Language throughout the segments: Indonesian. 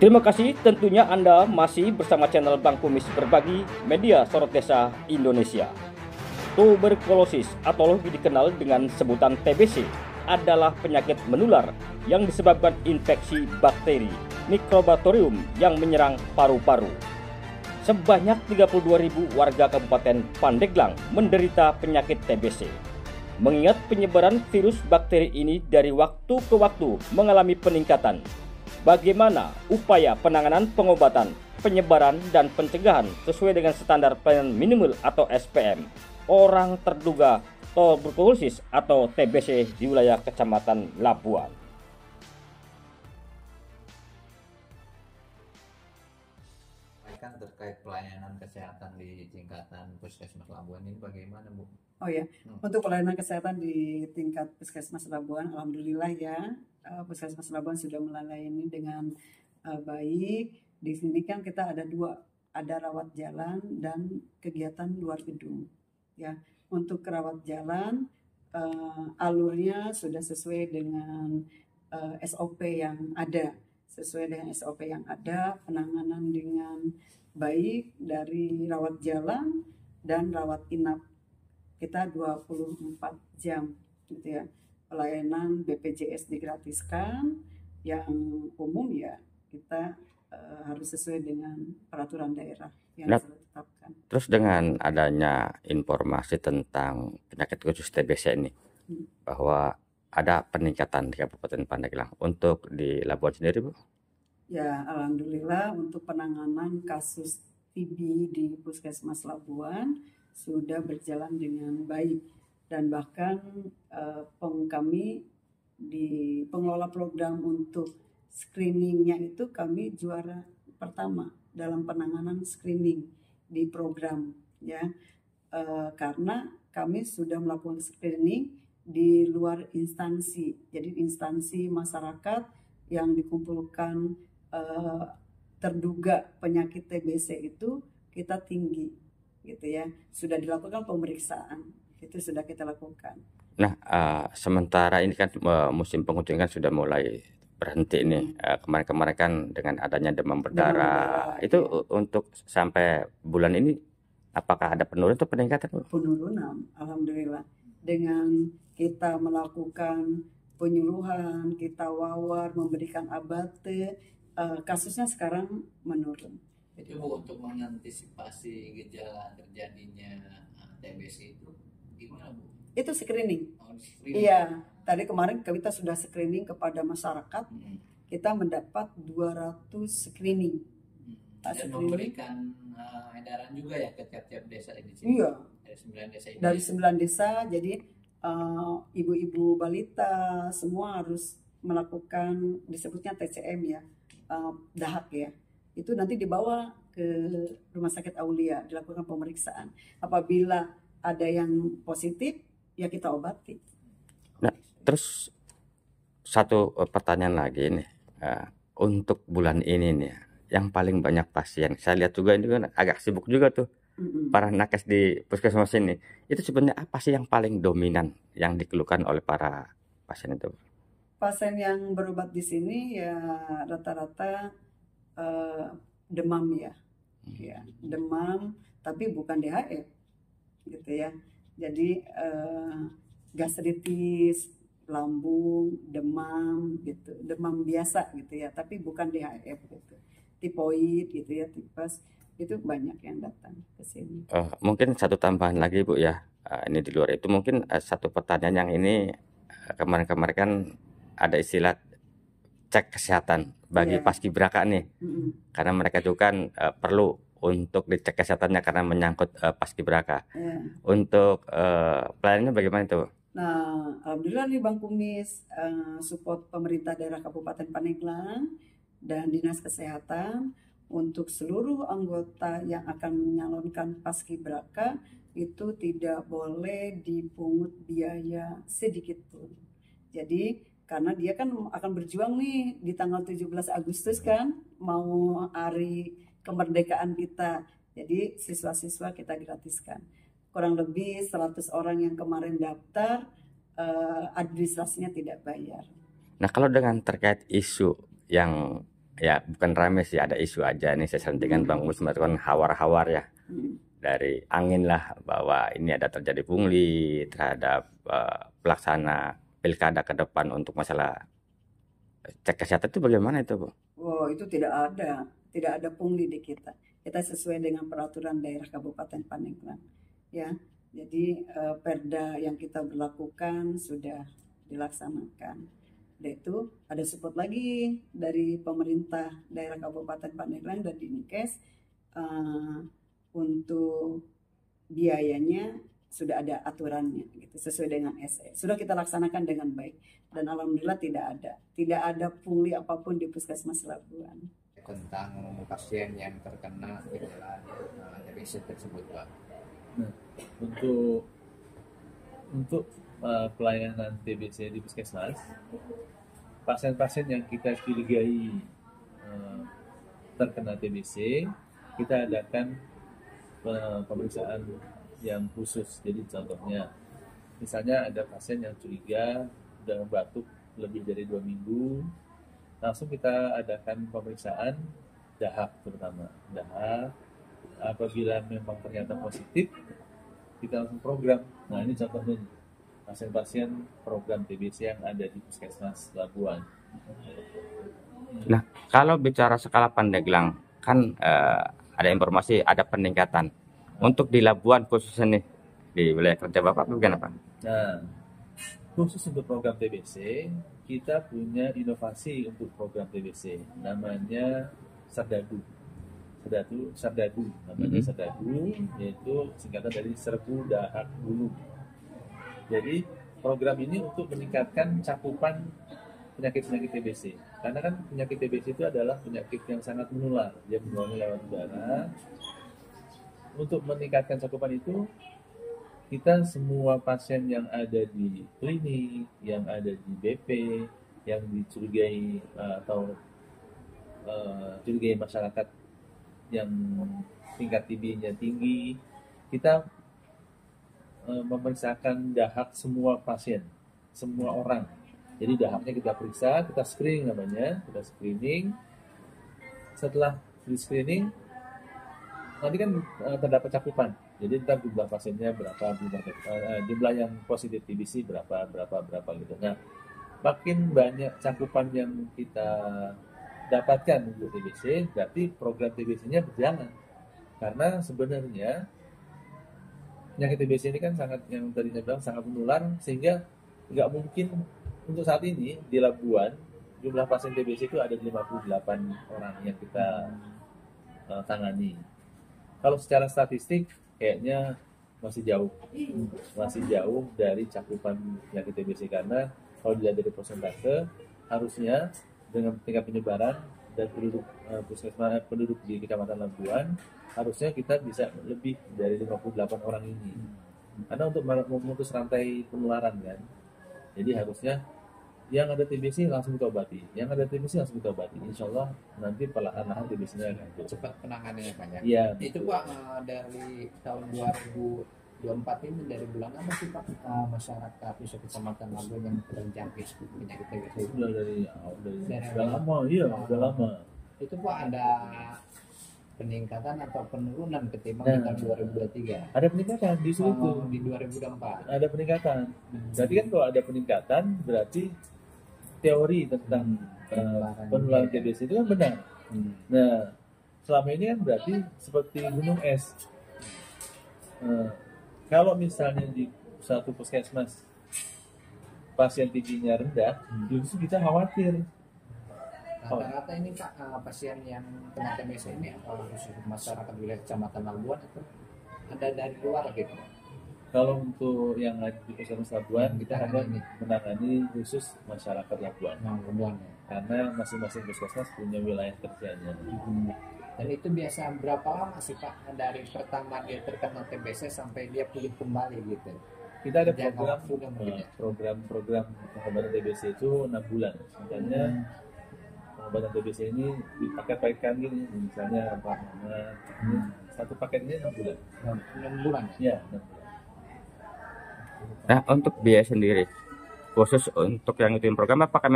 Terima kasih, tentunya Anda masih bersama channel Bang Kumis Berbagi, media sorot desa Indonesia. Tuberkulosis atau lebih dikenal dengan sebutan TBC adalah penyakit menular yang disebabkan infeksi bakteri Mycobacterium yang menyerang paru-paru. Sebanyak 32.000 warga Kabupaten Pandeglang menderita penyakit TBC. Mengingat penyebaran virus bakteri ini dari waktu ke waktu mengalami peningkatan, bagaimana upaya penanganan, pengobatan, penyebaran, dan pencegahan sesuai dengan standar pelayanan minimal atau SPM orang terduga tuberkulosis atau TBC di wilayah Kecamatan Labuan. Terkait pelayanan kesehatan di tingkatan Puskesmas Labuan ini bagaimana, Bu? Oh ya, untuk pelayanan kesehatan di tingkat Puskesmas Labuan, alhamdulillah ya, Puskesmas Labuan sudah melayani dengan baik. Di sini kan kita ada ada rawat jalan dan kegiatan luar gedung. Ya, untuk rawat jalan alurnya sudah sesuai dengan SOP yang ada. Sesuai dengan SOP yang ada, penanganan dengan baik dari rawat jalan dan rawat inap. Kita 24 jam gitu ya. Pelayanan BPJS digratiskan, yang umum ya kita harus sesuai dengan peraturan daerah yang sudah ditetapkan. Terus dengan adanya informasi tentang penyakit khusus TBC ini, bahwa ada peningkatan di Kabupaten Pandeglang. Untuk di Labuan sendiri, Bu? Ya, alhamdulillah untuk penanganan kasus TB di Puskesmas Labuan sudah berjalan dengan baik, dan bahkan kami di pengelola program untuk screeningnya itu kami juara pertama dalam penanganan screening di program ya, karena kami sudah melakukan screening di luar instansi. Jadi instansi masyarakat yang dikumpulkan terduga penyakit TBC itu kita tinggi gitu ya. Sudah dilakukan pemeriksaan, itu sudah kita lakukan. Nah, sementara ini kan musim penghujan kan sudah mulai berhenti nih. Kemarin-kemarin kan dengan adanya demam berdarah, itu ya. Untuk sampai bulan ini apakah ada penurunan atau peningkatan? Penurunan, alhamdulillah. Dengan kita melakukan penyuluhan, kita wawar, memberikan abate, kasusnya sekarang menurun. Itu Bu, untuk mengantisipasi gejala terjadinya TBC itu gimana, Bu? Itu screening. Screening. Iya, tadi kemarin kita sudah screening kepada masyarakat. Kita mendapat 200 screening. Dan memberikan edaran juga ya ke tiap-tiap desa di sini. Iya. Dari 9 desa ini. Dari 9 desa, jadi ibu-ibu balita semua harus melakukan, disebutnya TCM ya, dahak ya. Itu nanti dibawa ke Rumah Sakit Aulia, dilakukan pemeriksaan. Apabila ada yang positif, ya kita obati. Nah, terus satu pertanyaan lagi nih, untuk bulan ini nih, yang paling banyak pasien, saya lihat juga ini kan agak sibuk juga tuh. Para nakes di puskesmas ini, itu sebenarnya apa sih yang paling dominan yang dikeluhkan oleh para pasien itu? Pasien yang berobat di sini ya rata-rata demam ya, demam, tapi bukan DHE gitu ya. Jadi gastritis, lambung, demam gitu, demam biasa gitu ya, tapi bukan DHE gitu. Tipoid gitu ya, tipes. Itu banyak yang datang ke sini. Mungkin satu tambahan lagi, Bu ya. Ini di luar itu mungkin satu pertanyaan yang ini kemarin-kemarin kan ada istilah cek kesehatan bagi paskibraka nih. Karena mereka juga kan perlu untuk dicek kesehatannya karena menyangkut paskibraka. Untuk pelayanannya bagaimana itu? Nah, alhamdulillah nih Bang Kumis support pemerintah daerah Kabupaten Pandeglang dan Dinas Kesehatan. Untuk seluruh anggota yang akan menyalonkan paskibraka itu tidak boleh dipungut biaya sedikit pun. Jadi karena dia kan akan berjuang nih di tanggal 17 Agustus kan, mau hari kemerdekaan kita. Jadi siswa-siswa kita gratiskan. Kurang lebih 100 orang yang kemarin daftar, administrasinya tidak bayar. Nah, kalau dengan terkait isu yang ya bukan rame sih, ada isu aja nih saya sampaikan Bang Mus melakukan hawar-hawar ya dari angin lah bahwa ini ada terjadi pungli terhadap pelaksana pilkada ke depan untuk masalah cek kesehatan itu bagaimana itu Bu? Oh, itu tidak ada pungli di kita. Kita sesuai dengan peraturan daerah Kabupaten Pandeglang. Ya, jadi perda yang kita berlakukan sudah dilaksanakan. Dan itu ada support lagi dari pemerintah daerah Kabupaten Pandeglang dan Dinkes untuk biayanya sudah ada aturannya gitu, sesuai dengan SE. Sudah kita laksanakan dengan baik dan alhamdulillah tidak ada pungli apapun di Puskesmas Labuan. Tentang pasien yang terkena gejala TBC tersebut, Pak. Nah, untuk pelayanan TBC di Puskesmas, pasien-pasien yang kita curigai terkena TBC, kita adakan pemeriksaan yang khusus. Jadi contohnya, misalnya ada pasien yang curiga udah batuk lebih dari 2 minggu, langsung kita adakan pemeriksaan dahak, terutama dahak. Apabila memang ternyata positif, kita langsung program. Nah, ini contohnya nih, pasien-pasien program TBC yang ada di Puskesmas Labuan. Nah, kalau bicara skala Pandeglang kan ada informasi ada peningkatan. Untuk di Labuan khususnya nih di wilayah kerja Bapak bagaimana Pak? Nah, khusus untuk program TBC, kita punya inovasi untuk program TBC, namanya Sardadu. Namanya Sardadu, yaitu singkatan dari serbu dahak bulu. Jadi program ini untuk meningkatkan cakupan penyakit-penyakit TBC. Karena kan penyakit TBC itu adalah penyakit yang sangat menular, dia menular lewat udara. Untuk meningkatkan cakupan itu, kita semua pasien yang ada di klinik, yang ada di BP, yang dicurigai atau curigai masyarakat yang tingkat TB-nya tinggi, kita memeriksakan dahak semua pasien, semua orang. Jadi dahaknya kita periksa, kita screening namanya, kita screening. Setelah di screening, nanti kan terdapat cakupan. Jadi ntar jumlah pasiennya berapa, jumlah yang positif TBC berapa gitu. Nah, makin banyak cakupan yang kita dapatkan untuk TBC, berarti program TBC-nya berjalan. Karena sebenarnya penyakit TBC ini kan sangat, yang tadi saya bilang, sangat menular, sehingga nggak mungkin untuk saat ini di Labuan jumlah pasien TBC itu ada 58 orang yang kita tangani. Kalau secara statistik kayaknya masih jauh dari cakupan penyakit TBC, karena kalau dilihat dari persentase, harusnya dengan tingkat penyebaran dan penduduk penduduk di Kecamatan Labuan, harusnya kita bisa lebih dari 58 orang ini. Karena untuk memutus rantai penularan kan, jadi harusnya yang ada TBC langsung kita obati, Insya Allah nanti perlahan-lahan TBC-nya akan cepat penanganannya banyak. Iya. Itu Pak, dari tahun 2024 ini dari bulan apa sih Pak, masyarakat di Kecamatan Labuan yang terjangkit penyakit TBC? Udah dari udah lama. Itu Pak ada peningkatan atau penurunan ketimbang tahun 2023? Ada peningkatan di situ. Di 2024 ada peningkatan. Berarti kan kalau ada peningkatan, berarti teori tentang penularan TBC itu kan benar. Nah, selama ini kan berarti seperti gunung es. Kalau misalnya di satu puskesmas pasien TB-nya rendah, justru kita khawatir. Rata-rata ini Pak, pasien yang kena TBC ini khusus masyarakat wilayah Kecamatan Labuan itu ada dari luar gitu? Kalau untuk yang di Puskesmas Labuan, kita hanya menangani khusus masyarakat Labuan. Karena masing-masing puskesmas punya wilayah kerjanya. Dan itu biasa berapa lama sih Pak dari pertama dia terkena TBC sampai dia pulih kembali gitu? Kita ada program pengobatan TBC itu 6 bulan. Misalnya pengobatan TBC ini dipaket-paketkan gini, misalnya Pak Muhammad, satu paketnya 6 bulan. 6 bulan? Ya, 6 bulan. Nah, untuk biaya sendiri khusus untuk yang ngikutin program apakah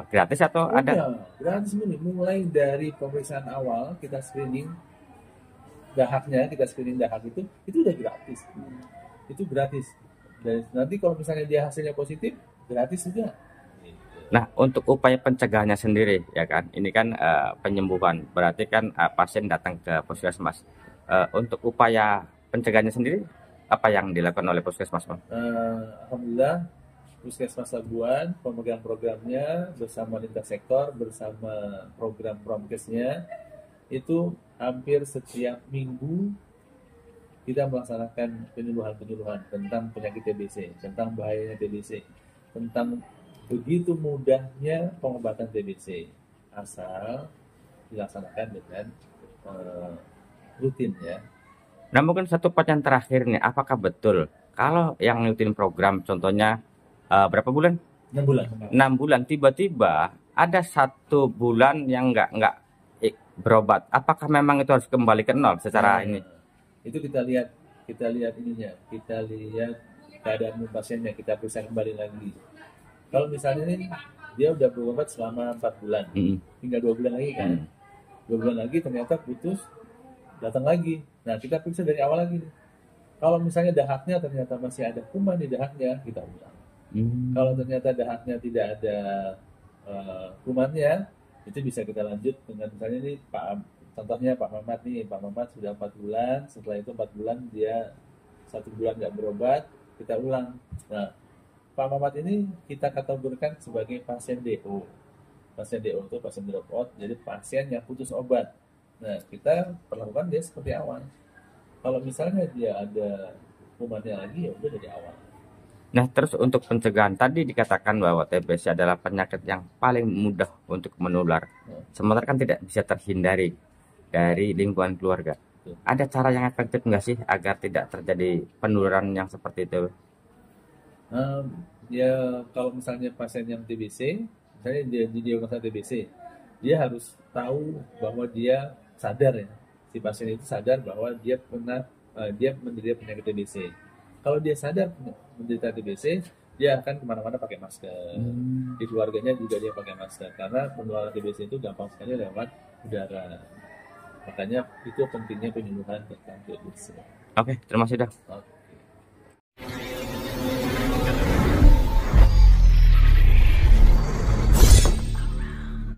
gratis atau ada? Udah, gratis mulai dari pemeriksaan awal kita screening dahaknya, kita screening dahak itu udah gratis. Itu gratis. Dan nanti kalau misalnya dia hasilnya positif, gratis juga. Nah, untuk upaya pencegahannya sendiri, ya kan, ini kan penyembuhan, berarti kan pasien datang ke puskesmas. Untuk upaya pencegahannya sendiri, apa yang dilakukan oleh puskesmas, Bang? Alhamdulillah, Puskesmas Labuan pemegang programnya bersama lintas sektor, bersama program promkesnya, itu hampir setiap minggu kita melaksanakan penyuluhan tentang penyakit TBC, tentang bahayanya TBC, tentang begitu mudahnya pengobatan TBC, asal dilaksanakan dengan rutin ya. Nah, mungkin satu pertanyaan terakhir nih, apakah betul kalau yang ngikutin program contohnya berapa bulan? 6 bulan. 6 bulan tiba-tiba ada 1 bulan yang nggak berobat, apakah memang itu harus kembali ke nol secara ini? Itu kita lihat ininya, kita lihat keadaan pasiennya, kita periksa kembali lagi. Kalau misalnya nih dia udah berobat selama 4 bulan, tinggal 2 bulan lagi kan, 2 bulan lagi ternyata putus, datang lagi. Nah, kita periksa dari awal lagi nih. Kalau misalnya dahaknya ternyata masih ada kuman di dahaknya, kita ulang. Kalau ternyata dahaknya tidak ada kumannya, itu bisa kita lanjut dengan misalnya nih contohnya Pak Mamat nih, Pak Mamat sudah 4 bulan, setelah itu 4 bulan dia 1 bulan nggak berobat, kita ulang. Nah, Pak Mamat ini kita kategorikan sebagai pasien DO. Pasien DO itu pasien drop out, jadi pasien yang putus obat. Nah, kita perlakukan dia seperti awal. Kalau misalnya dia ada kumannya lagi, ya udah dari awal. Nah, terus untuk pencegahan tadi dikatakan bahwa TBC adalah penyakit yang paling mudah untuk menular. Sementara kan tidak bisa terhindari dari lingkungan keluarga. Ada cara yang efektif nggak sih agar tidak terjadi penularan yang seperti itu? Ya kalau misalnya pasien yang TBC, misalnya dia didiagnosa TBC, dia harus tahu bahwa dia sadar ya, si pasien itu sadar bahwa dia menderita penyakit TBC. Kalau dia sadar menderita TBC, dia akan kemana-mana pakai masker. Di keluarganya juga dia pakai masker karena penularan TBC itu gampang sekali lewat udara. Makanya itu pentingnya penyuluhan tentang TBC. Oke, terima kasih, Dok.